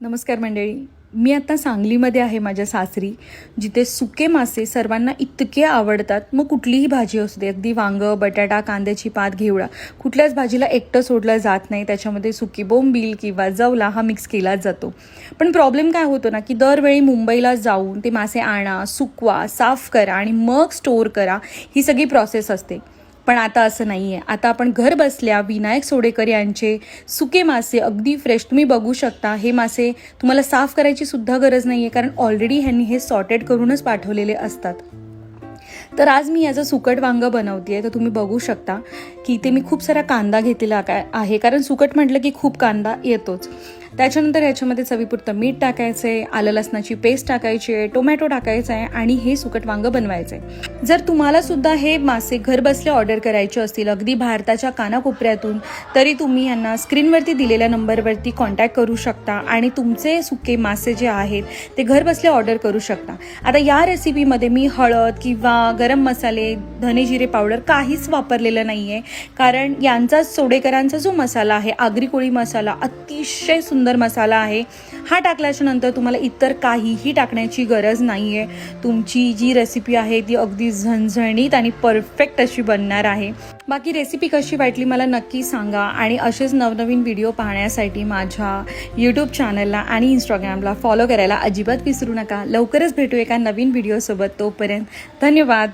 नमस्कार मंडळी. मी आता सांगलीमध्ये आहे माझ्या सासरी, जिथे सुके मासे सर्वांना इतके आवडतात. मग कुठलीही भाजी असू दे, अगदी वांगं, बटाटा, कांद्याची पात, घेवडा, कुठल्याच भाजीला एकटं सोडलं जात नाही. त्याच्यामध्ये सुकी बोंबील किंवा जवला हा मिक्स केलाच जातो. पण प्रॉब्लेम काय होतो ना, की दरवेळी मुंबईला जाऊन ते मासे आणा, सुकवा, साफ करा आणि मग स्टोअर करा, ही सगळी प्रोसेस असते. पण आता असं नाही आहे. आता आपण घर बसल्या विनायक सोडेकर यांचे सुके मासे अगदी फ्रेश तुम्ही बघू शकता. हे मासे तुम्हाला साफ करायची सुद्धा गरज नाही आहे, कारण ऑलरेडी ह्यांनी हे सॉर्टेड करूनच पाठवलेले असतात. तर आज मी याचं सुकट वांगं बनवते आहे. तर तुम्ही बघू शकता की इथे मी खूप सारा कांदा घेतलेला आहे, कारण सुकट म्हटलं की खूप कांदा येतोच. त्याच्यानंतर याच्यामध्ये चवीपुरतं मीठ टाकायचं आहे, आलं लसणाची पेस्ट टाकायची आहे, टोमॅटो टाकायचा आहे आणि हे सुकट वांगं बनवायचं आहे. जर तुम्हाला सुद्धा हे मासे घरबसल्या ऑर्डर करायचे असतील अगदी भारताच्या कानाकोपऱ्यातून, तरी तुम्ही यांना स्क्रीनवरती दिलेल्या नंबरवरती कॉन्टॅक्ट करू शकता आणि तुमचे सुके मासे जे आहेत ते घरबसल्या ऑर्डर करू शकता. आता या रेसिपीमध्ये मी हळद किंवा गरम मसाले, धने जिरे पावडर काहीच वापरलेलं नाही आहे, कारण यांचा सोडेकरांचा जो मसाला आहे, आगरी कोळी मसाला, अतिशय सुंदर मसाला आहे. हा टाकल्याच्या नंतर तुम्हाला इतर काहीही टाकण्याची गरज नाही आहे. तुमची जी रेसिपी आहे ती अगदी झणझणीत आणि परफेक्ट अशी बनणार आहे. बाकी रेसिपी कशी वाटली मला नक्की सांगा आणि असेच नवनवीन व्हिडिओ पाहण्यासाठी माझ्या यूट्यूब चॅनलला आणि इंस्टाग्रामला फॉलो करायला अजिबात विसरू नका. लवकरच भेटू एका नवीन व्हिडिओसोबत. तोपर्यंत धन्यवाद.